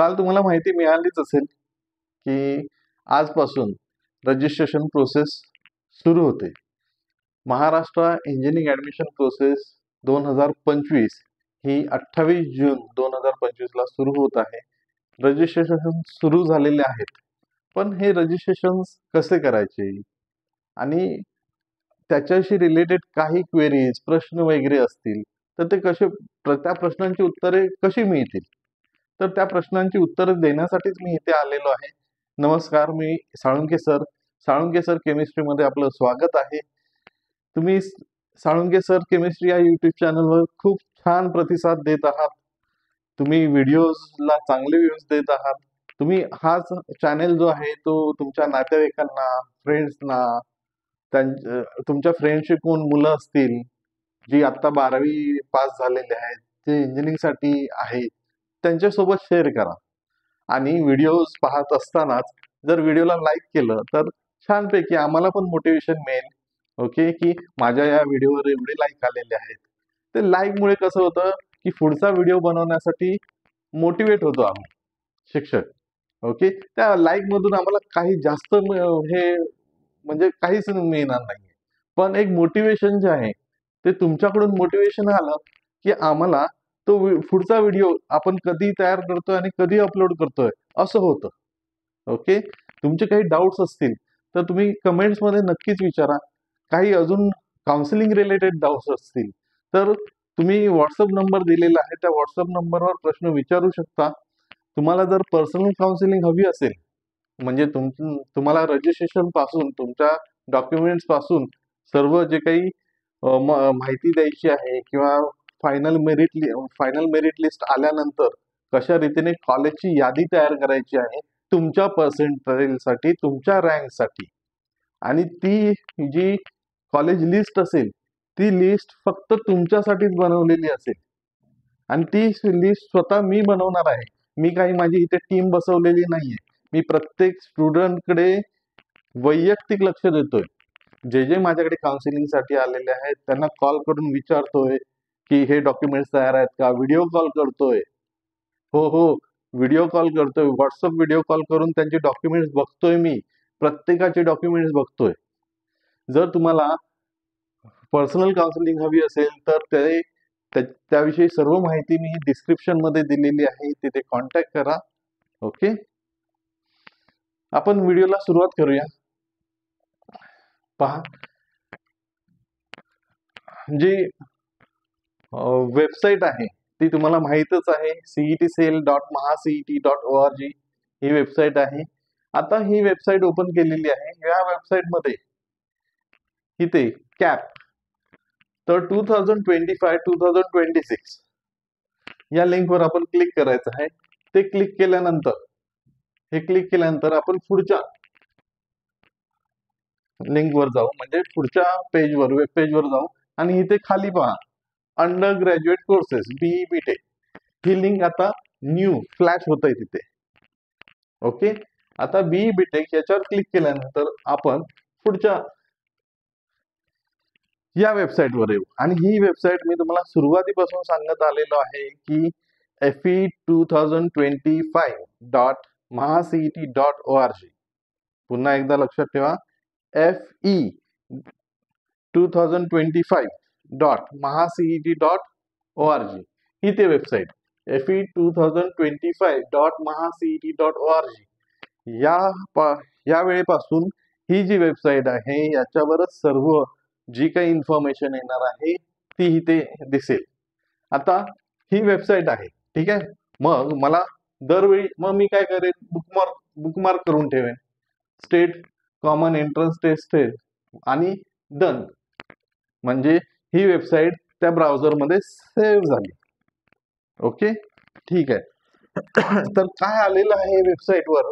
काल तुम्हाला माहिती मिळालीच असेल की आजपासून रजिस्ट्रेशन प्रोसेस सुरू होते. महाराष्ट्र इंजिनिअरिंग ऍडमिशन प्रोसेस 2025 ही 28 जून 2025 ला सुरू होत आहे. रजिस्ट्रेशन सुरू झालेले आहेत, पण हे रजिस्ट्रेशन कसे करायचे आणि त्याच्याशी रिलेटेड काही क्वेरीज प्रश्न वगैरे असतील तर ते कसे, त्या प्रश्नांची उत्तरे कशी मिळतील, तर त्या प्रश्नांची उत्तरे देण्यासाठीच मी इथे आलेलो आहे. नमस्कार, मी साळुंके सर. साळुंके सर केमिस्ट्रीमध्ये आपलं स्वागत आहे. तुम्ही साळुंके सर केमिस्ट्री या युट्यूब चॅनलवर खूप छान प्रतिसाद देत आहात. तुम्ही व्हिडिओजला चांगले व्ह्यूज देत आहात. तुम्ही हाच चॅनल जो आहे तो तुमच्या नातेवाईकांना, फ्रेंड्सना, तुमच्या फ्रेंडशी कोण मुलं असतील जी आता 12वी पास झालेले आहेत, जे इंजिनिअरिंग साठी आहेत, त्यांच्यासोबत शेअर करा. आणि व्हिडिओज पाहत असतानाच जर व्हिडिओला लाईक केलं तर छानपैकी आम्हाला पण मोटिवेशन मिळेल. ओके, की माझ्या या व्हिडिओवर एवढे लाईक आलेले आहेत. ते लाईक मुळे कसं होतं की पुढचा व्हिडिओ बनवण्यासाठी मोटिवेट होतो आम्ही शिक्षक. ओके, त्या लाईक मधून आम्हाला काही जास्त हे म्हणजे काहीच मिळणार नाही, पण एक मोटिवेशन जे आहे ते तुमच्याकडून मोटिवेशन आलं की आम्हाला तो पुढचा व्हिडिओ आपण कधी तयार करतोय आणि कधी अपलोड करतोय असं होतं. ओके, तुमचे काही डाऊट्स असतील तर तुम्ही कमेंट्स मध्ये नक्कीच विचारा. काही अजून काउन्सिलिंग रिलेटेड डाऊट्स असतील तर तुम्ही व्हॉट्सअप नंबर दिलेला आहे, त्या व्हॉट्सअप नंबरवर प्रश्न विचारू शकता. तुम्हाला जर पर्सनल काउन्सिलिंग हवी असेल, म्हणजे तुम्हाला रजिस्ट्रेशन पासून तुमच्या डॉक्युमेंट्स पासून सर्व जे काही माहिती द्यायची आहे किंवा फायनल मेरिट लिस्ट आल्यानंतर कशा रीतीने कॉलेजची यादी तयार करायची आहे तुमच्या पर्सेंटाइलसाठी, तुमच्या रँकसाठी, आणि ती जी कॉलेज लिस्ट असेल ती लिस्ट फक्त तुमच्यासाठीच बनवलेली असेल आणि ती लिस्ट स्वतः मी बनवणार आहे. मी काही माझी इथे टीम बसवलेली नाहीये. मी प्रत्येक स्टुडंटकडे वैयक्तिक लक्ष देतोय. जे माझ्याकडे काउन्सिलिंग साठी आलेले आहेत त्यांना कॉल करून विचारतोय की हे डॉक्युमेंट्स तयार आहेत का. व्हिडिओ कॉल करतोय, हो व्हिडिओ कॉल करतोय, व्हॉट्सअप व्हिडिओ कॉल करून त्यांचे डॉक्युमेंट्स बघतोय. मी प्रत्येकाचे डॉक्युमेंट्स बघतोय. जर तुम्हाला पर्सनल काउन्सिलिंग हवी असेल तर त्याविषयी सर्व माहिती मी डिस्क्रिप्शन मध्ये दिलेली आहे, तिथे कॉन्टॅक्ट करा. ओके, आपण व्हिडिओला सुरुवात करूया. पहा, जी वेबसाईट आहे ती तुम्हाला माहीतच आहे, cetcell.mahacet.org ही वेबसाईट आहे. आता ही वेबसाईट ओपन केलेली आहे. या वेबसाईट मध्ये इथे कॅप तर 2025-2026 या लिंकवर आपण क्लिक करायचं आहे. ते क्लिक केल्यानंतर आपण पुढच्या लिंकवर जाऊ, म्हणजे पुढच्या पेजवर, वेब पेजवर जाऊ आणि इथे खाली पहा undergraduate courses BE BTech ही लिंक आता न्यू फ्लॅश होत आहे तिथे. ओके, आता बीई बीटेक याच्यावर क्लिक केल्यानंतर आपण पुढच्या या वेबसाईटवर येऊ आणि ही वेबसाईट मी तुम्हाला सुरुवातीपासून सांगत आलेलो आहे की fe2025.mahacet.org. पुन्हा एकदा लक्षात ठेवा, fe2025.mahacet.org ही ते वेबसाईट. fe2025.mahacet.org या वेळेपासून ही जी वेबसाईट आहे याच्यावरच सर्व जी काही इन्फॉर्मेशन येणार आहे ती इथे दिसेल. आता ही वेबसाईट आहे, ठीक आहे. मग मला दरवेळी मी काय करेन, बुकमार्क करून ठेवेन स्टेट कॉमन एंट्रन्स टेस्ट आणि डन, म्हणजे ही वेबसाईट त्या ब्राउझर मध्ये सेव्ह झाली. ओके, ठीक आहे. तर काय आलेलं आहे वेबसाईटवर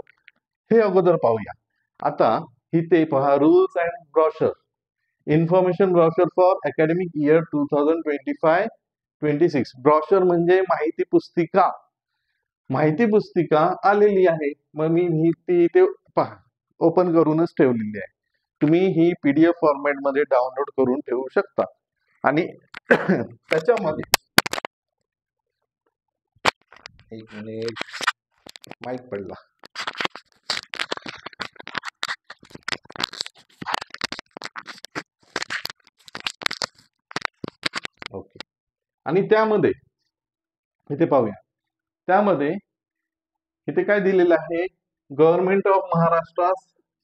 हे अगोदर पाहूया. आता इथे पहा, rules and brochure, information brochure for academic year 2025-26. Brochure म्हणजे माहिती पुस्तिका. माहिती पुस्तिका आलेली आहे. मग मी ती इथे पहा ओपन करूनच ठेवलेली आहे. तुम्ही ही PDF फॉर्मॅट मध्ये डाउनलोड करून ठेवू शकता आणि त्याच्यामध्ये एक मिनिट माईक पडला. ओके. आणि त्यामध्ये इथे पाहूया, त्यामध्ये इथे काय दिलेलं आहे, government of Maharashtra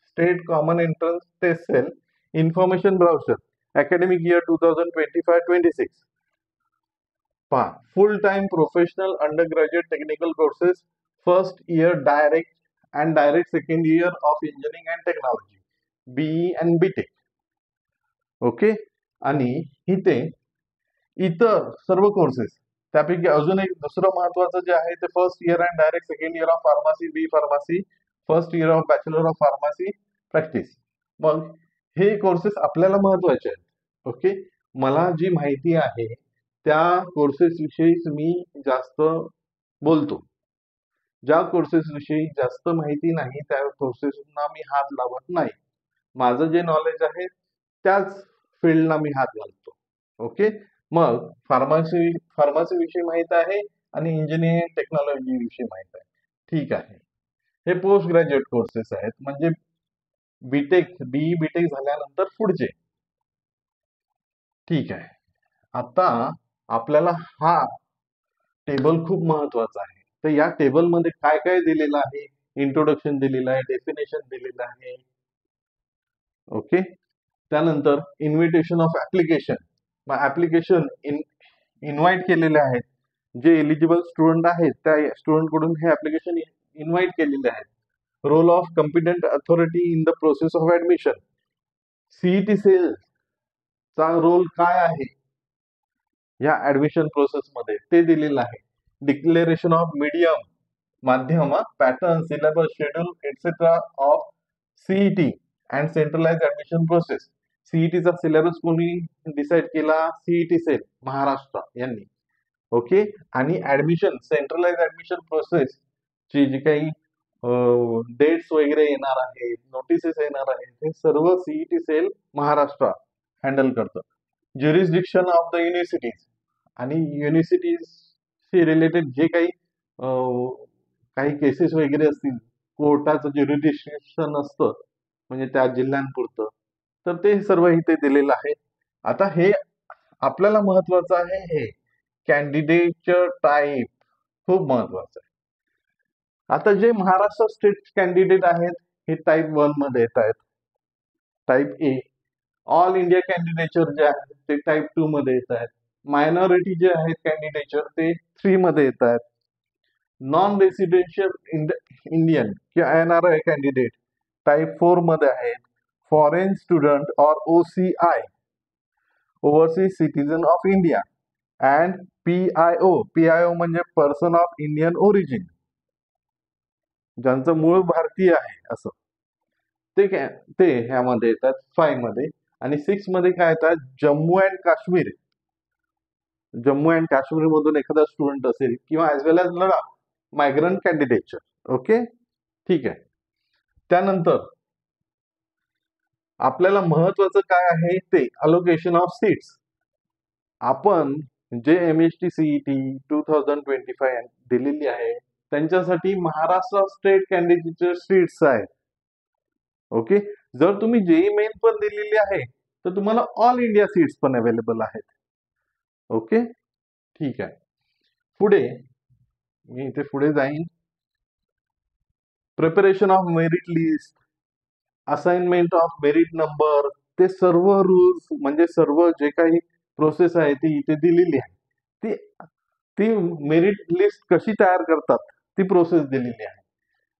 state common entrance test cell information browser academic year 2025-26 पहा, full time professional undergraduate technical courses first year direct and direct second year of engineering and technology BE and BTech. Okay. आणि इथे इतर सर्व courses, त्यापैकी अजून एक दुसरं महत्वाचं जे आहे ते first year and direct second year of pharmacy, B pharmacy, first year of bachelor of pharmacy practice. मग हे कोर्सेस आपल्याला महत्वाचे आहेत. ओके. मला जी माहिती आहे त्या कोर्सेस विषयीच मी जास्त बोलतो. ज्या कोर्सेस विषयी जास्त माहिती नाही त्या कोर्सेसना मी हात लावत नाही. माझं जे नॉलेज आहे त्याच फील्डला मी हात घालतो. ओके. मग फार्मसी विषयी माहित आहे आणि इंजिनिअरिंग टेक्नॉलॉजी विषयी माहित आहे. ठीक आहे. हे पोस्ट ग्रॅज्युएट कोर्सेस आहेत, म्हणजे बीटेक बीई बीटेक झाल्यानंतर पुढचे. ठीक आहे. आता आपल्याला हा टेबल खूप महत्वाचा आहे. तर या टेबल मध्ये काय काय दिलेलं आहे, इंट्रोडक्शन दिलेलं आहे, डेफिनेशन दिलेलं आहे. ओके. त्यानंतर इन्व्हिटेशन ऑफ ऍप्लिकेशन, मग ऍप्लिकेशन इन्व्हाइट केलेले आहेत. जे एलिजिबल स्टुडंट आहेत त्या स्टुडंट कडून हे ऍप्लिकेशन इन्व्हाइट केलेले आहेत. Role of competent authority in the process of admission, CET cell चा रोल काय आहे या ऍडमिशन प्रोसेस मध्ये ते दिलेलं आहे. डिक्लेरेशन ऑफ मीडियम, माध्यम, pattern, syllabus, schedule etcetera of CET and centralise admission process. सीईटीचा सिलेबस कोणी डिसाइड केला, सीईटी सेल महाराष्ट्र यांनी. ओके. आणि ऍडमिशन सेंट्रलाइज ऍडमिशन प्रोसेस ची जी काही डेट्स वगैरे येणार आहेत, नोटिसेस येणार आहेत, हे सर्व सीईटी सेल महाराष्ट्र हँडल करतं. ज्युरिस्डिक्शन ऑफ द युनिव्हर्सिटीज, आणि युनिव्हर्सिटीजशी रिलेटेड जे काही केसेस वगैरे असतील, कोर्टाचं ज्युरिडिक्शन असतं म्हणजे त्या जिल्ह्यांपुरतं, तर ते सर्व इथे दिलेलं आहे. आता हे आपल्याला महत्वाचं आहे, हे कॅन्डिडेटचं टाईप खूप महत्वाचं आहे. आता जे महाराष्ट्र स्टेट कॅन्डिडेट आहेत हे टाईप 1 मध्ये येत आहेत. टाईप ए. ऑल इंडिया कॅन्डिडेचर जे आहेत ते टाईप 2 मध्ये येत आहेत. मायनॉरिटी जे आहेत कॅन्डिडेचर ते 3 मध्ये येत आहेत. नॉन रेसिडेन्शियल इंडियन किंवा एनआरआय कॅन्डिडेट टाईप 4 मध्ये आहेत. फॉरेन स्टुडंट और OCI, overseas citizen of India, and PIO म्हणजे पर्सन ऑफ इंडियन ओरिजिन, ज्यांचं मूळ भारतीय आहे असं, ते ह्यामध्ये येतात 5 मध्ये. आणि 6 मध्ये काय येतात, जम्मू अँड काश्मीर, जम्मू अँड काश्मीर मधून एखादा स्टुडंट असेल किंवा ऍज वेल एज लडाख मायग्रंट कॅन्डिडेटचर. ओके. ठीक आहे. त्यानंतर आपल्याला महत्वाचं काय आहे ते अलोकेशन ऑफ सीट्स. आपण जे एमएसटी सीईटी 2025 दिलेली आहे त्यांच्यासाठी महाराष्ट्र स्टेट कॅन्डिडेटचे सीट्स आहेत. ओके. जर तुम्ही जेई मेन पण दिलेली आहे तर तुम्हाला ऑल इंडिया सीट्स पण अवेलेबल आहेत. ओके. ठीक आहे. पुढे मी इथे पुढे जाईन. Preparation of merit list, assignment of merit number, ते सर्व रूल्स म्हणजे सर्व जे काही प्रोसेस आहे ती इथे दिलेली आहे. ती मेरिट लिस्ट कशी तयार करतात ती प्रोसेस दिलेली आहे.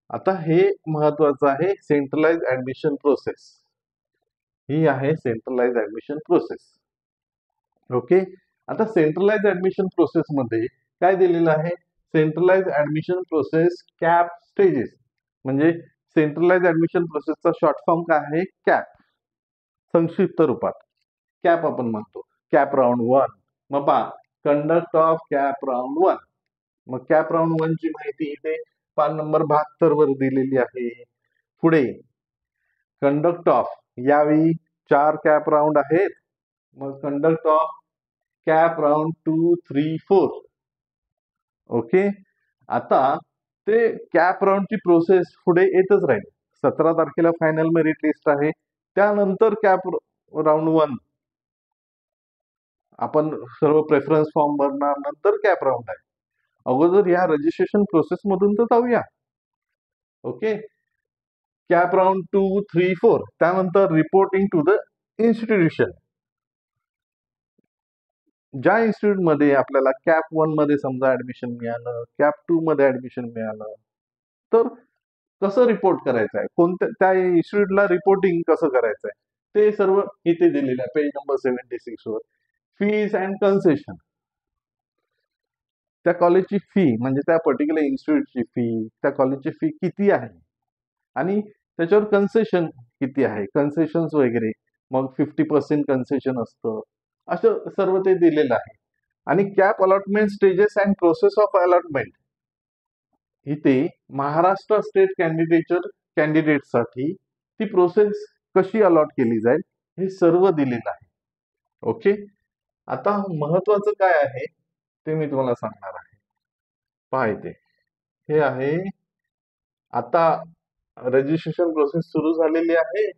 आता हे महत्वाचं आहे, सेंट्रलाइज ऍडमिशन प्रोसेस ही आहे सेंट्रलाइज ऍडमिशन प्रोसेस. ओके. आता सेंट्रलाइज ऍडमिशन प्रोसेस मध्ये काय दिलेलं आहे, centralise admission process CAP stages, म्हणजे सेंट्रलाइज ऍडमिशन प्रोसेसचा शॉर्ट फॉर्म काय आहे, कॅप. संक्षिप्त रूपात कॅप आपण म्हणतो. कॅप राऊंड 1, मग पहा कंडक्ट ऑफ कॅप राऊंड 1. मग कॅप राऊंड 1 ची माहिती इथे पान नंबर 72 वर दिलेली आहे. पुढे कंडक्ट ऑफ, यावेळी 4 कॅप राऊंड आहेत. मग conduct of cap round 2, 3, 4. Okay. आता ते कॅप राऊंडची प्रोसेस पुढे येतच राहील. 17 तारखेला फायनल मेरिट लिस्ट आहे. त्यानंतर कॅप राऊंड 1 आपण सर्व प्रेफरन्स फॉर्म भरणार, नंतर कॅप राऊंड आहे. अगोदर या रजिस्ट्रेशन प्रोसेस मधून तर जाऊया. ओके, कॅप राऊंड 2, 3, 4 त्यानंतर रिपोर्टिंग टू द इन्स्टिट्यूशन. ज्या इन्स्टिट्यूट मध्ये आपल्याला कॅप 1 मध्ये समजा ऍडमिशन मिळालं, कॅप 2 मध्ये ऍडमिशन मिळालं, तर कसं रिपोर्ट करायचं आहे, कोणत्या त्या इन्स्टिट्यूटला रिपोर्टिंग कसं करायचं आहे, ते सर्व इथे दिलेलं आहे पेज नंबर 76 वर. Fees and concession. त्या कॉलेजची फी म्हणजे त्या पर्टिक्युलर इन्स्टिट्यूटची फी, त्या कॉलेजची फी किती आहे आणि त्याच्यावर कन्सेशन किती आहे, कन्सेशन्स वगैरे, मग 50% कन्सेशन असतं, असं सर्व ते दिलेलं आहे. आणि cap allotment stages and process of allotment. इथे महाराष्ट्र स्टेट कॅन्डिडेटसाठी ती प्रोसेस कशी अलॉट केली जाईल हे सर्व दिलेलं आहे. ओके, आता महत्वाचं काय आहे ते मी तुम्हाला सांगणार आहे. पहा इथे हे आहे, आता रजिस्ट्रेशन प्रोसेस सुरू झालेली आहे.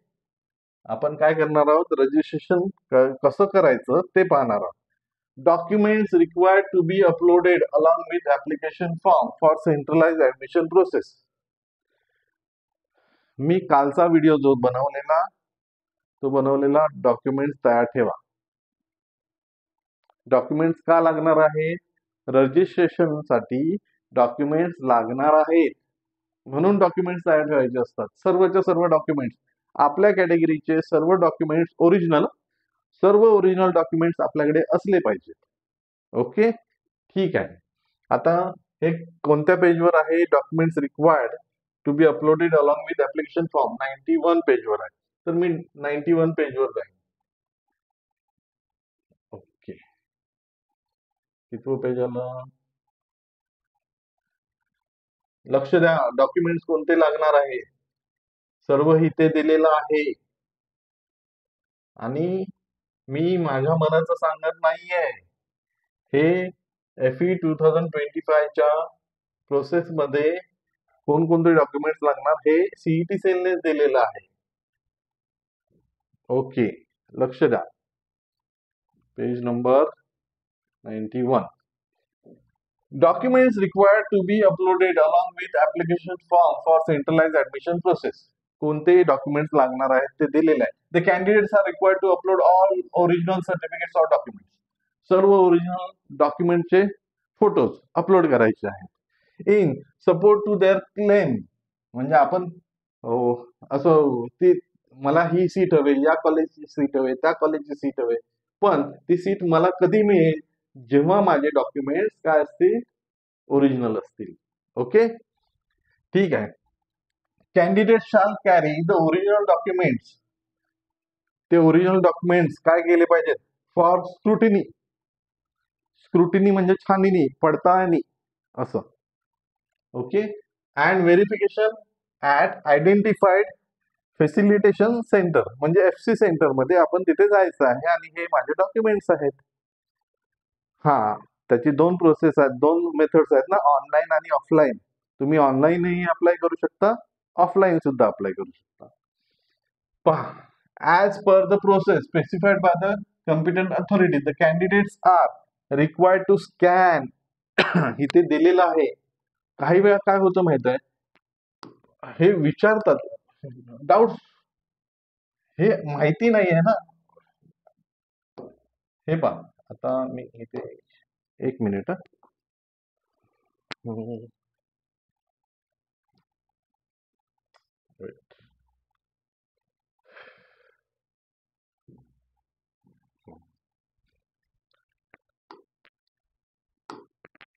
आपण काय करणार आहोत, रजिस्ट्रेशन कसं करायचं ते पाहणार आहोत. Documents required to be uploaded along with application form for centralise admission process. मी कालचा व्हिडिओ जो बनवलेला डॉक्युमेंट्स तयार ठेवा. डॉक्युमेंट्स का लागणार आहे, रजिस्ट्रेशन साठी डॉक्युमेंट्स लागणार आहेत, म्हणून डॉक्युमेंट्स तयार ठेवायचे असतात. सर्वच्या सर्व डॉक्युमेंट्स, आपल्या कॅटेगरीचे सर्व डॉक्युमेंट्स ओरिजिनल, सर्व ओरिजिनल डॉक्युमेंट्स आपल्याकडे असले पाहिजेत. ओके, ठीक आहे. आता हे कोणत्या पेजवर आहे, documents required to be uploaded along with application form 91 पेजवर आहे. तर मी 91 पेजवर जाईन. ओके, कितवं पेज आलं, लक्ष द्या. डॉक्युमेंट्स कोणते लागणार आहे सर्व इथे दिलेलं आहे. आणि मी माझ्या मनाचं सांगत नाहीये, हे FE 2025 च्या प्रोसेस मध्ये कोणकोणते डॉक्युमेंट्स लागणार हे सीईटी सेलने दिलेलं आहे. ओके, लक्ष द्या. Page number 91. Documents required to be uploaded along with application form for centralise admission process. कोणते डॉक्युमेंट्स लागणार आहेत ते दिलेले आहे. The candidates are required to upload all original certificates or documents. सर्व ओरिजिनल डॉक्युमेंटचे फोटोज अपलोड करायचे आहेत. In support to their claim. म्हणजे आपण असं ती मला ही सीट हवी, या कॉलेजची सीट हवी, त्या कॉलेजची सीट हवी, पण ती सीट मला कधी मिळेल, जेव्हा माझे डॉक्युमेंट्स काय असतील, ओरिजिनल असतील. ओके, ठीक आहे. कॅन्डिडेट शाल कॅरी द ओरिजिनल डॉक्युमेंट्स. ते ओरिजिनल डॉक्युमेंट्स काय केले पाहिजेत, फॉर स्क्रुटिनी. स्क्रुटिनी म्हणजे छाननी, पडताळणी असं. Okay, and verification at identified facilitation centre, म्हणजे FC सेंटर मध्ये आपण तिथे जायचं आहे आणि हे माझे डॉक्युमेंट्स आहेत. हा, त्याची दोन प्रोसेस आहेत, दोन मेथड्स आहेत ना, ऑनलाईन आणि ऑफलाईन. तुम्ही ऑनलाईनही अप्लाय करू शकता, ऑफलाईन सुद्धा अप्लाय करू शकता. पहा, as per the process specified by the competent authority the candidates are required to scan. इथे दिलेलं आहे. काही वेळा काय होतं माहित आहे, हे विचारतात डाऊट, हे माहिती नाही आहे ना. हे पहा, आता मी इथे एक मिनिट.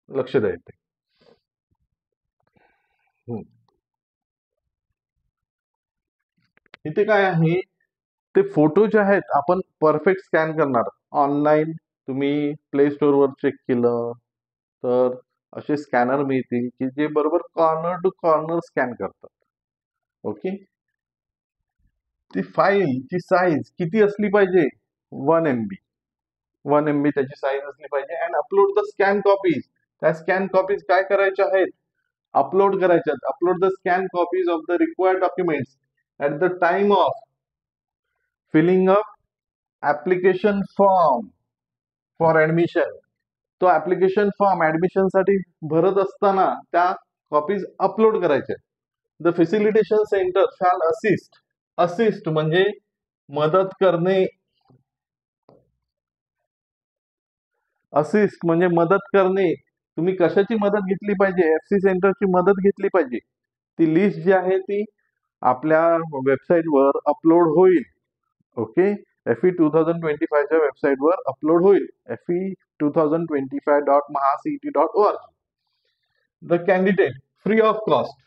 लक्ष द्यायचं. इथे काय आहे, ते फोटो जे आहेत आपण परफेक्ट स्कॅन करणार. ऑनलाईन तुम्ही प्ले स्टोर वर चेक केलं तर असे स्कॅनर मिळतील की जे बरोबर कॉर्नर टू कॉर्नर स्कॅन करतात. ओके, ती फाईलची साईज किती असली पाहिजे, 1 MB. 1 MB त्याची साईज असली पाहिजे. And upload the scan copies. त्या स्कॅन कॉपीज काय करायच्या आहेत, अपलोड करायच्या. Upload the scan copies of the required documents at the time of filling up application form for admission. तो ऍप्लिकेशन फॉर्म ऍडमिशन साठी भरत असताना त्या कॉपीज अपलोड करायच्या. The facilitation centre shall assist. Assist म्हणजे मदत करणे. असिस्ट म्हणजे मदत करणे. तुम्ही कशाची मदत घेतली पाहिजे? FC सेंटरची मदत घेतली पाहिजे. ती लिस्ट जी आहे ती आपल्या वेबसाईटवर अपलोड होईल. ओके, FE 2025 च्या वेबसाईटवर अपलोड होईल. fe2025.mahacet.org. The candidate free of cost.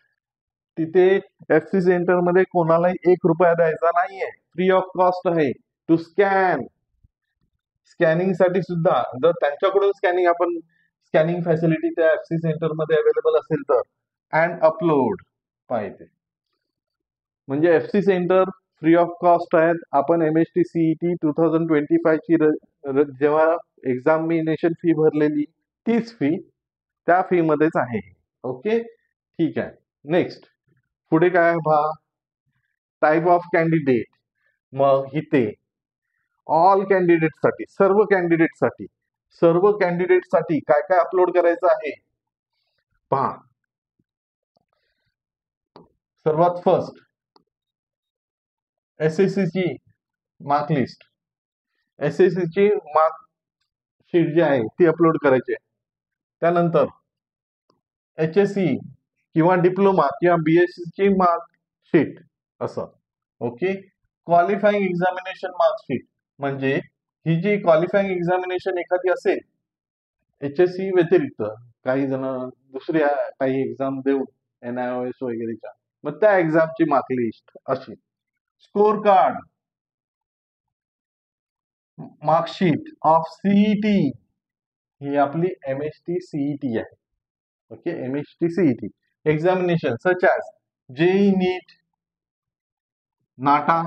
तिथे FC सेंटर मध्ये कोणालाही 1 रुपया द्यायचा नाहीये. फ्री ऑफ कॉस्ट आहे. To scan. स्कॅनिंग साठी सुद्धा जर त्यांच्याकडून स्कॅनिंग फॅसिलिटी त्या FC सेंटर मध्ये अवेलेबल असेल तर अँड अपलोड पाहिजे. म्हणजे FC centre free of cost आहेत. आपण MHT CET 2025 ची जेव्हा एक्झामिनेशन फी भरलेली तीच फी त्या फी मध्येच आहे. ओके, ठीक आहे. नेक्स्ट पुढे काय पहा, टाइप ऑफ कॅन्डिडेट. मग इथे ऑल कॅन्डिडेट साठी, सर्व कॅन्डिडेट साठी काय काय अपलोड करायचं आहे पहा. सर्वात फर्स्ट SSC ची मार्क लिस्ट. SSC ची मार्क शीट जी आहे ती अपलोड करायची आहे. त्यानंतर HSC किंवा डिप्लोमा किंवा BSc ची मार्क शीट असं. Okay, qualifying examination mark sheet म्हणजे ही जी क्वालिफाईंग एक्झामिनेशन एखादी असेल HSC व्यतिरिक्त, काही जण दुसऱ्या काही एक्झाम देऊन NIOS वगैरेच्या, मग त्या एक्झामची मार्क लिस्ट अशी. Score card, marksheet of CET. ही आपली MHT CET आहे. Okay, MHT CET examination such as JEE नीट, नाटा,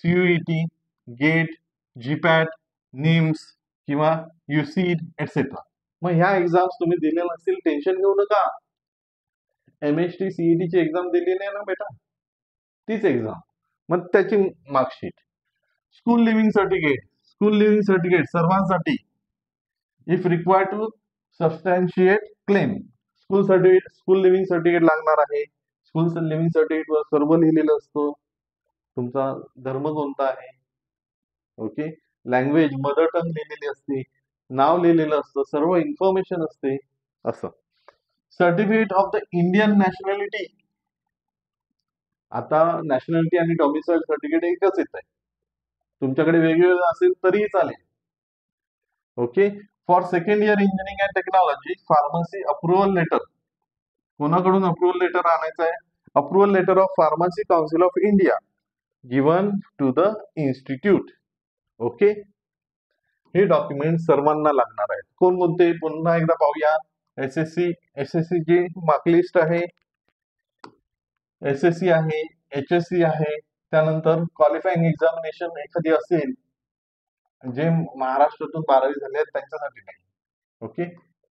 CUET, गेट, GPAT, NIMS किंवा UCET एटसेट्रा. मग ह्या एक्झाम्स तुम्ही दिलेल्या नसतील, टेन्शन घेऊ नका. MHT CET ची एक्झाम दिलेली आहे ना बेटा, तीच एक्झाम. मग त्याची मार्कशीट. स्कूल लिव्हिंग सर्टिफिकेट सर्वांसाठी. If required to substantiate claim. School leaving certificate लागणार आहे. स्कूल लिव्हिंग सर्टिफिकेट वर सर्व लिहिलेलं असतं. तुमचा धर्म कोणता आहे, ओके, लँग्वेज मदर टंग लिहिलेली असते, नाव लिहिलेलं असतं, सर्व इन्फॉर्मेशन असते असं. Certificate of the Indian nationality. आता नॅशनॅलिटी आणि डॉमिसाइल सर्टिफिकेट एकच येत आहे. तुमच्याकडे वेगवेगळं असेल तरीही चालेल. Okay, for second year engineering and technology pharmacy approval letter. कोणाकडून अप्रुव्हल लेटर आणायचं आहे? Approval letter of pharmacy council of India given to the institute. Okay, हे डॉक्युमेंट सर्वांना लागणार आहेत. कोणकोणते पुन्हा एकदा पाहूया. SSC ची मार्क लिस्ट आहे, SSC आहे, HSC आहे. त्यानंतर क्वालिफाईंग एक्झामिनेशन एखादी असेल जे महाराष्ट्रातून 12वी झाले आहेत त्यांच्यासाठी नाही. Okay,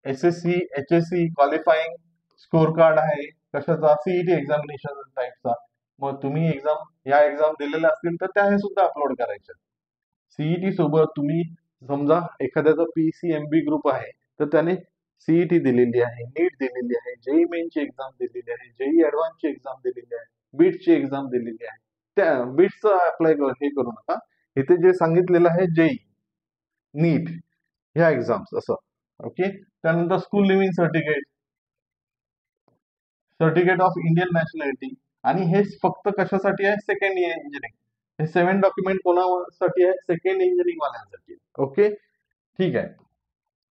SSC HSC qualifying score card आहे. कशाचा? CET एक्झामिनेशन टाईपचा. मग तुम्ही या एक्झाम दिलेल्या असतील तर त्या हे सुद्धा अपलोड करायच्या. CET सोबत तुम्ही समजा एखाद्याचा PCMB ग्रुप आहे तर त्याने CET दिलेली आहे, नीट दिलेली आहे, JEE मेनची एक्झाम दिलेली आहे, JEE ऍडव्हान्सची एक्झाम दिलेली आहे, बीटची एक्झाम दिलेली आहे. त्या बीटचं अप्लाय हे करू नका. इथे जे सांगितलेलं आहे JEE, नीट ह्या एक्झाम्स असं. ओके, त्यानंतर school leaving certificate of Indian nationality. आणि हे फक्त कशासाठी आहे? Second year engineering. हे 7 डॉक्युमेंट कोणासाठी आहे? Second engineering वाल्यांसाठी. ओके, ठीक आहे.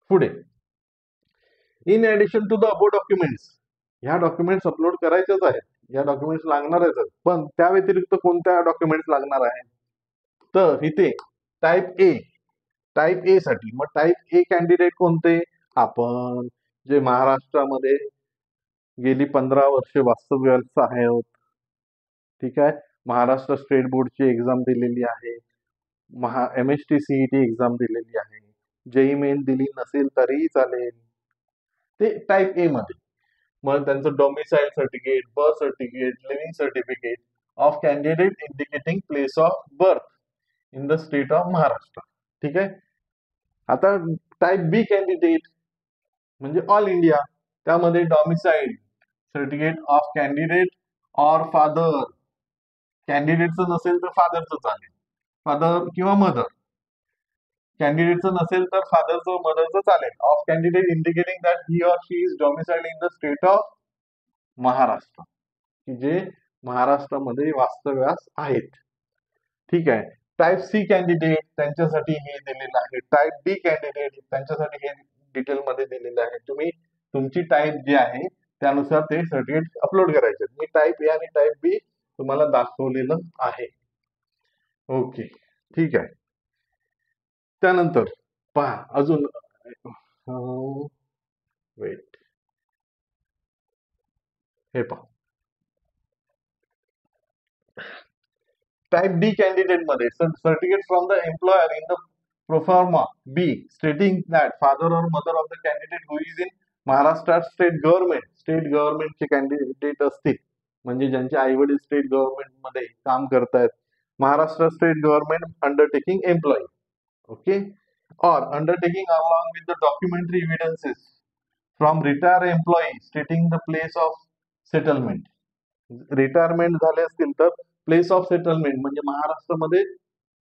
पुढे in addition to the above documents. ह्या डॉक्युमेंट्स अपलोड करायच्याच आहेत, या डॉक्युमेंट्स लागणार आहेत. पण त्या व्यतिरिक्त कोणत्या डॉक्युमेंट्स लागणार आहेत? तर इथे टाईप ए साठी. मग टाईप ए कॅन्डिडेट कोणते? आपण जे महाराष्ट्रामध्ये गेली 15 वर्षे वास्तव्यास आहोत. ठीक आहे, महाराष्ट्र स्टेट बोर्डची एक्झाम दिलेली आहे, MHT CET एक्झाम दिलेली आहे, JEE मेन दिली नसेल तरीही चालेल, ते टाईप ए मध्ये. मग त्यांचं domicile certificate, birth certificate, leaving certificate of candidate indicating place of birth in the state of Maharashtra. ठीक आहे. आता टाईप बी कॅन्डिडेट म्हणजे ऑल इंडिया, त्यामध्ये domicile certificate of candidate or father, कॅन्डिडेटचं नसेल तर फादरचं चालेल, फादर किंवा मदर. कॅन्डिडेटचं नसेल तर फादरचं मदरचं चालेल. Of candidate indicating that he or she is domiciled in the state of Maharashtra, की जे महाराष्ट्रामध्ये वास्तव्यास आहेत. ठीक आहे. टाईप सी कॅन्डिडेट त्यांच्यासाठी हे दिलेलं आहे. टाईप डी कॅन्डिडेट त्यांच्यासाठी हे डिटेलमध्ये दिलेलं आहे. तुम्ही तुमची टाईप जी आहे त्यानुसार ते सर्टिफिकेट अपलोड करायचे. मी टाईप ए आणि टाईप बी तुम्हाला दाखवलेलं आहे. ओके, ठीक आहे. त्यानंतर पहा अजून वेट, हे पहा टाइप डी कॅन्डिडेट मध्ये certificate from the employer in the proforma B stating that father or mother of the candidate who is in Maharashtra state government, state गव्हर्नमेंटचे कॅन्डिडेट असतील म्हणजे ज्यांचे आई वडील स्टेट गव्हर्नमेंट मध्ये काम करतायत, Maharashtra state government undertaking employee, okay, और undertaking along with the documentary evidences from retired employee stating the place of settlement. Retirement झाले असतील तर प्लेस ऑफ सेटलमेंट म्हणजे महाराष्ट्रामध्ये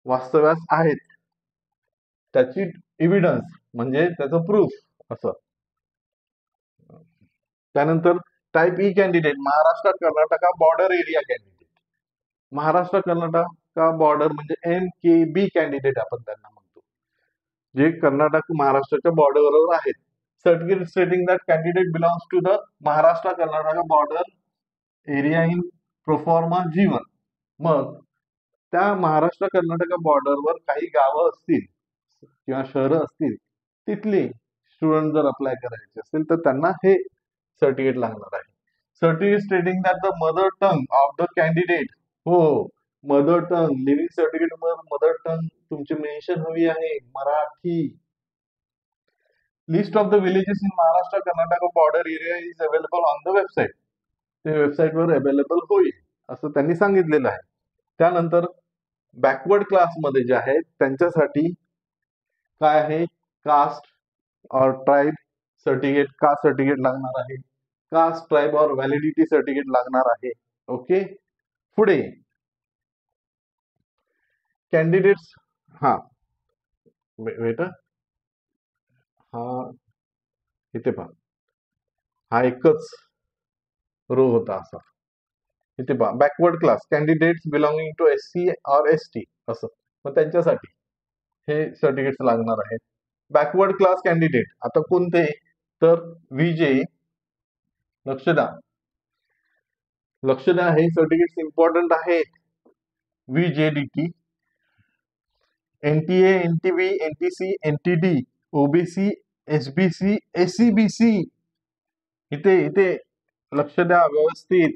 वास्तव्यास आहेत त्याची एव्हिडन्स म्हणजे त्याचं प्रूफ असं. त्यानंतर type E candidate Maharashtra Karnataka border area candidate, Maharashtra Karnataka border म्हणजे MKB कॅन्डिडेट आपण त्यांना म्हणतो, जे कर्नाटक महाराष्ट्राच्या बॉर्डरवर आहेत. Certificate stating that candidate belongs to the Maharashtra Karnataka border area in proforma G1. मग त्या महाराष्ट्र कर्नाटक बॉर्डरवर काही गावं असतील किंवा शहरं असतील, तिथले स्टुडंट जर अप्लाय करायचे असतील तर त्यांना हे सर्टिफिकेट लागणार आहे. Certificate stating that the mother tongue of the candidate, हो मदर टंग, लिव्हिंग सर्टिफिकेट वर मदर टंग तुमची मेन्शन हवी आहे, Marathi. List of the villages in Maharashtra Karnataka border area is available on the website, ते वेबसाईटवर अवेलेबल होईल असं त्यांनी सांगितलेलं आहे. त्यानंतर बॅकवर्ड क्लासमध्ये जे आहेत त्यांच्यासाठी काय आहे, कास्ट और ट्राइब सर्टिफिकेट, कास्ट सर्टिफिकेट लागणार आहे, कास्ट ट्राइब और व्हॅलिडिटी सर्टिफिकेट लागणार आहे. ओके, पुढे कॅन्डिडेट्स, हा वेट, हा इथे पहा, हा एकच रो होता असा. इथे पहा backward class candidates belonging to SC और ST असं, मग त्यांच्यासाठी हे सर्टिफिकेट्स लागणार आहेत. बॅकवर्ड क्लास कॅन्डिडेट आता कोणते, तर VJ, लक्ष द्या हे सर्टिफिकेट्स इम्पॉर्टंट आहेत. VJDT, NTA, NTB, NTC, NTD, OBC, SBC, SCBC, इथे लक्ष द्या व्यवस्थित.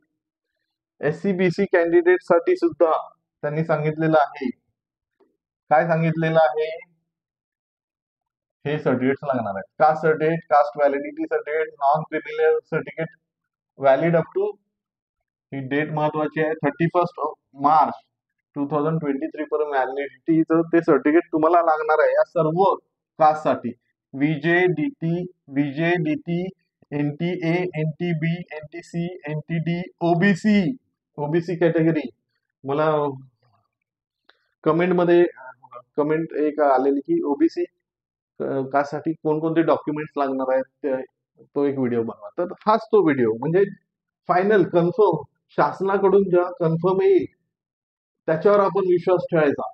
SCBC कॅन्डिडेट साठी सुद्धा त्यांनी सांगितलेलं आहे, काय सांगितलेलं आहे, हे सर्टिफिकेट्स लागणार आहेत. Caste certificate, caste validity certificate, non criminal certificate valid up to, ही डेट महत्वाची आहे, 31 मार्च 2023 पर्यंत व्हॅलिडिटीचं ते सर्टिफिकेट तुम्हाला लागणार आहे या सर्व कास्ट साठी. VJDT, NTA, NTB, NTC, NTD, OBC category. मला कमेंट एक आलेली की OBC कासाठी कोणकोणते डॉक्युमेंट्स लागणार आहेत, तो एक व्हिडिओ बनवा. तर हाच तो व्हिडिओ म्हणजे फायनल कन्फर्म शासनाकडून जेव्हा कन्फर्म येईल त्याच्यावर आपण विश्वास ठेवायचा.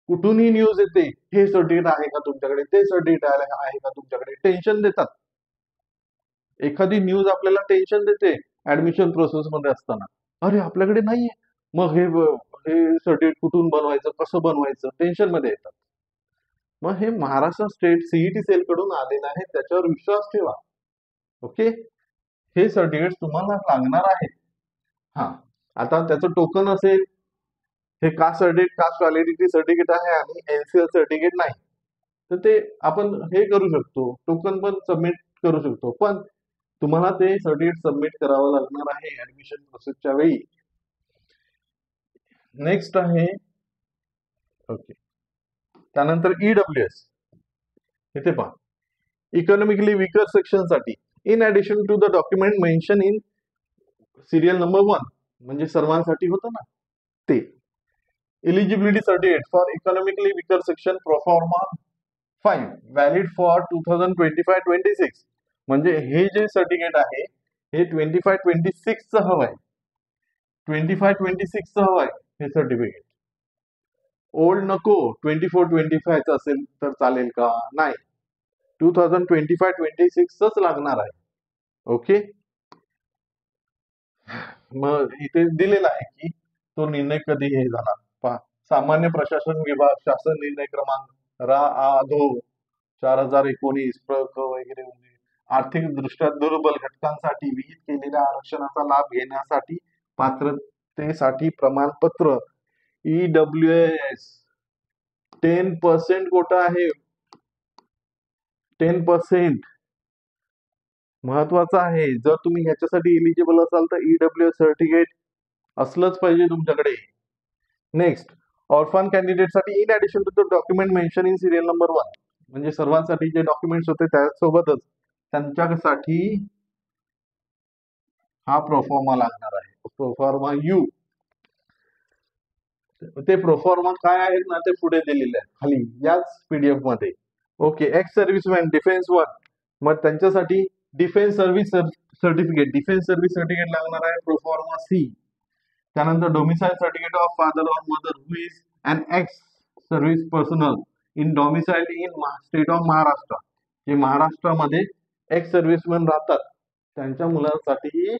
कुठूनही न्यूज येते, हे सर्टिफिकेट आहे का तुमच्याकडे, ते सर्टिफिकेट आहे का तुमच्याकडे, टेन्शन देतात. एखादी न्यूज आपल्याला टेन्शन देते ऍडमिशन प्रोसेस मध्ये असताना, अरे आपल्याकडे नाहीये, मग हे सर्टिफिकेट कुठून बनवायचं, कसं बनवायचं, टेन्शन मध्ये येतात. मग हे महाराष्ट्र स्टेट CET सेल कडून आलेलं आहे, त्याच्यावर विश्वास ठेवा. ओके, हे सर्टिफिकेट तुम्हाला लागणार आहे. हा, आता त्याचं टोकन असेल, हे caste certificate, caste validity certificate आहे आणि NCL सर्टिफिकेट नाही, तर ते आपण हे करू शकतो, टोकन पण सबमिट करू शकतो. पण तुम्हाला ते सर्टिफिकेट सबमिट करावं लागणार आहे ऍडमिशन प्रोसेसच्या वेळी. नेक्स्ट आहे ओके, त्यानंतर EWS. इथे पहा, इकॉनॉमिकली विकर सेक्शन साठी in addition to the document mention in serial number 1, म्हणजे सर्वांसाठी होतं ना ते. Eligibility certificate for economically weaker section proforma 5 valid for 2025-26. म्हणजे हे जे सर्टिफिकेट आहे हे 25-26 चं हवं आहे, 25-26 चं हवं आहे हे सर्टिफिकेट. ओल्ड नको, 24-25 असेल तर चालेल का? नाही, 2025-26 च लागणार आहे. ओके, मग इथे दिलेला आहे की तो निर्णय कधी हे झाला. पहा, सामान्य प्रशासन विभाग शासन निर्णय क्रमांक RA-धो 4019 वगैरे, म्हणजे आर्थिक दृष्ट्या दुर्बल घटकांसाठी विहित केलेल्या आरक्षणाचा लाभ घेण्यासाठी पात्रतेसाठी प्रमाणपत्र EWS 10% कोटा आहे, 10% महत्वाचा आहे. जर तुम्ही ह्याच्यासाठी एलिजिबल असाल तर EWS सर्टिफिकेट असलंच पाहिजे तुमच्याकडे. नेक्स्ट, ऑर्फन कॅन्डिडेट साठी in addition to the document mention in serial number 1, म्हणजे सर्वांसाठी जे डॉक्युमेंट्स होते त्यासोबतच त्यांच्यासाठी हा प्रोफॉर्मा लागणार आहे, प्रोफॉर्मा U. ते प्रोफॉर्मा काय आहेत ना ते पुढे दिलेले आहेत खाली याच PDF मध्ये. ओके, एक्स सर्व्हिसमॅन डिफेन्स 1, मग त्यांच्यासाठी डिफेन्स सर्व्हिस सर्टिफिकेट लागणार आहे, प्रोफॉर्मा C. त्यानंतर domicile certificate of father or mother who is an ex service personal in domicile in state of Maharashtra, जे महाराष्ट्रामध्ये एक्स सर्व्हिसमॅन राहतात त्यांच्या मुलांसाठी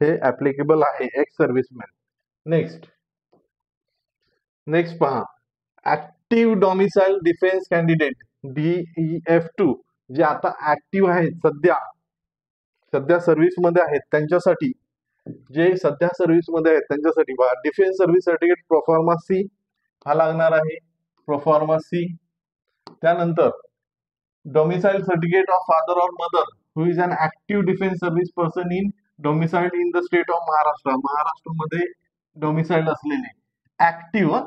हे ऍप्लिकेबल आहे, एक्स सर्व्हिसमॅन. नेक्स्ट पहा, active domicile defence candidate DEF2, जे आता ऍक्टिव्ह आहेत, सध्या सर्व्हिस मध्ये आहेत त्यांच्यासाठी, जे सध्या सर्व्हिस मध्ये आहेत त्यांच्यासाठी defence service certificate proforma C हा लागणार आहे, प्रोफॉर्मा C. त्यानंतर domicile certificate of father or mother who is an active defence service person in domicile in the state of Maharashtra, महाराष्ट्रामध्ये डोमिसाइल असलेले ऍक्टिव्ह,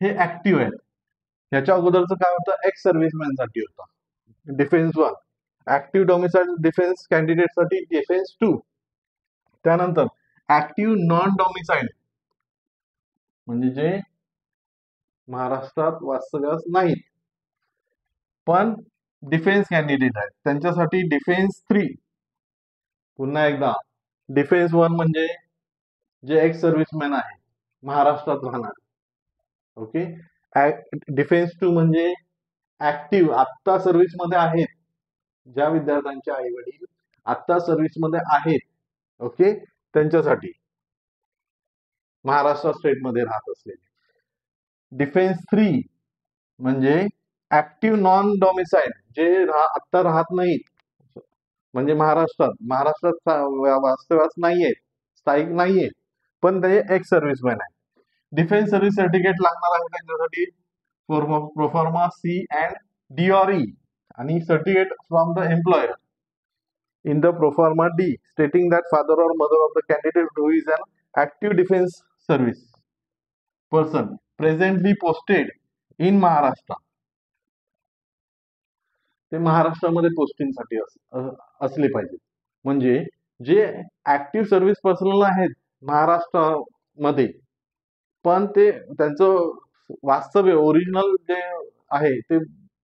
हे ऍक्टिव्ह आहेत. ह्याच्या अगोदरचं काय होतं, एक्स सर्व्हिसमॅन साठी होतं defence 1. Active domicile defence candidate साठी डिफेन्स 2. त्यानंतर ऍक्टिव्ह नॉन डोमिसाइल, म्हणजे जे महाराष्ट्रात वास्तव्यास नाहीत पण डिफेन्स कॅन्डिडेट आहेत त्यांच्यासाठी डिफेन्स 3. पुन्हा एकदा, डिफेन्स 1 म्हणजे जे एक्स सर्व्हिसमॅन आहे महाराष्ट्रात राहणार. ओके, डिफेन्स 2 म्हणजे ऍक्टिव्ह आत्ता सर्व्हिस मध्ये आहेत, ज्या विद्यार्थ्यांचे आई वडील आत्ता सर्व्हिस मध्ये आहेत, ओके, त्यांच्यासाठी महाराष्ट्र स्टेट मध्ये राहत असलेले. डिफेन्स 3 म्हणजे ऍक्टिव्ह नॉन डोमिसाइल, जे आत्ता राहत नाहीत, म्हणजे महाराष्ट्रात वास्तव्यास नाहीयेत, स्थायिक नाहीये, पण ते एक्स सर्व्हिसमॅन आहे. डिफेन्स सर्व्हिस सर्टिफिकेट लागणार आहे त्यांच्यासाठी, proforma C and D or E, आणि certificate from the employer in the proforma D stating that father or mother of the candidate who is an active defense service person presently posted in Maharashtra, ते महाराष्ट्रामध्ये पोस्टिंगसाठी असले पाहिजे. म्हणजे जे active service personal आहेत महाराष्ट्रामध्ये पण ते त्यांचं वास्तव्य ओरिजिनल जे आहे ते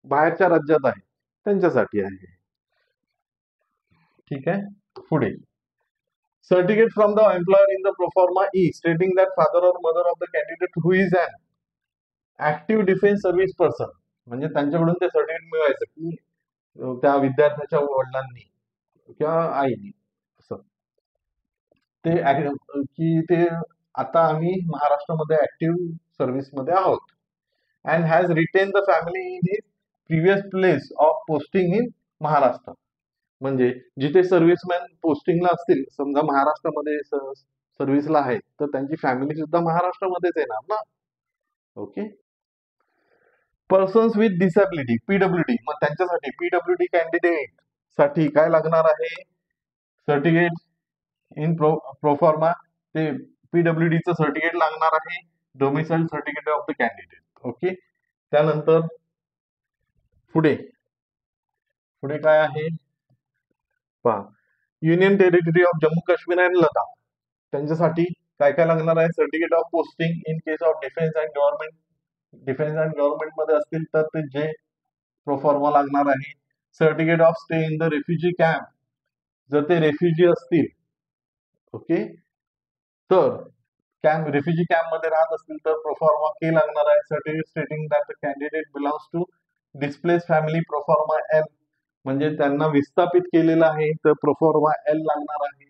बाहेरच्या राज्यात आहे त्यांच्यासाठी आहे. ठीक आहे, पुढे certificate from the employer in the proforma E stating that father or mother of the candidate who is an active defence service person, म्हणजे त्यांच्याकडून ते सर्टिफिकेट मिळवायचं की त्या विद्यार्थ्याच्या वडिलांनी किंवा आईनी असं ते की ते आता आम्ही महाराष्ट्रामध्ये ऍक्टिव्ह सर्व्हिस मध्ये आहोत and has retained the family in his previous place of posting in Maharashtra, म्हणजे जिथे सर्व्हिसमॅन पोस्टिंगला असतील, समजा महाराष्ट्रामध्ये सर्व्हिसला आहे तर त्यांची फॅमिली सुद्धा महाराष्ट्रामध्येच येणार ना. Okay, persons with disability PWD, मग त्यांच्यासाठी PWD कॅन्डिडेट साठी काय लागणार आहे, सर्टिफिकेट इन प्रोफॉर्मा ते PWDचं सर्टिफिकेट लागणार आहे, domicile certificate of the candidate. Okay. त्यानंतर पुढे पुढे काय आहे पहा, union territory of Jammu Kashmir and Ladakh त्यांच्यासाठी काय काय लागणार आहे, certificate of posting in case of defence and government मध्ये असतील तर ते जे प्रोफॉर्मा लागणार आहे. Certificate of stay in the refugee camp जर ते रेफ्युजी असतील, ओके, तर रेफ्युजी कॅम्प मध्ये राहत असतील तर प्रोफॉर्मा के लागणार आहे. Certificate stating that the candidate belongs to displace family proforma L म्हणजे त्यांना विस्थापित केलेलं आहे तर प्रोफॉर्मा एल लागणार आहे.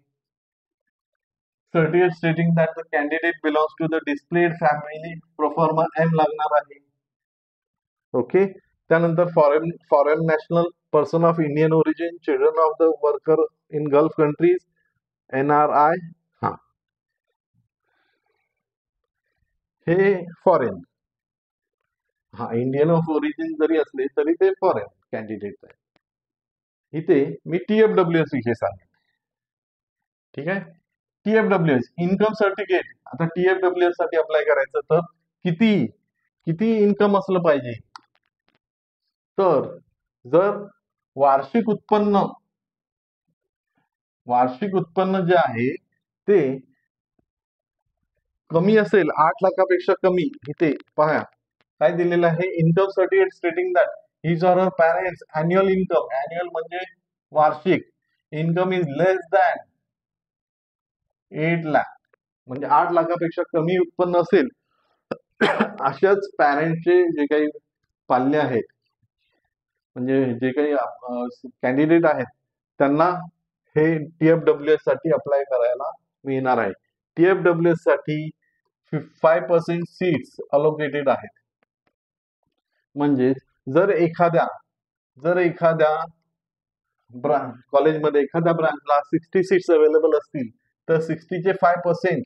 Certificate stating that the candidate belongs to the displaced family proforma M लागणार आहे. ओके. त्यानंतर foreign national person of Indian origin, children of the worker in gulf countries, NRI, हा हे फॉरेन, हा इंडियन ऑफ ओरिजिन जरी असले तरी ते फॉरेन कॅन्डिडेट आहे. इथे मी TFWS विषयी सांगेन. ठीक आहे. TFWS income certificate. आता TFWS साठी अप्लाय करायचं तर किती इन्कम असलं पाहिजे, तर जर वार्षिक उत्पन्न जे आहे ते कमी असेल 8 लाखापेक्षा कमी, इथे पहा काय दिलेलं आहे, income certificate stating that his or her parents annual income, annual म्हणजे वार्षिक, income is less than 8 lakh म्हणजे 8 लाखापेक्षा कमी उत्पन्न असेल अशाच पॅरेंटचे जे काही पाल्य आहेत म्हणजे जे काही कॅन्डिडेट आहेत त्यांना हे TFWS साठी अप्लाय करायला मिळणार आहे. TFWS साठी 5% सीट्स अलोकेटेड आहेत. म्हणजे जर एखाद्या कॉलेजमध्ये एखाद्या ब्रांचला 60 सीट्स अवेलेबल असतील तर 60 चे 5%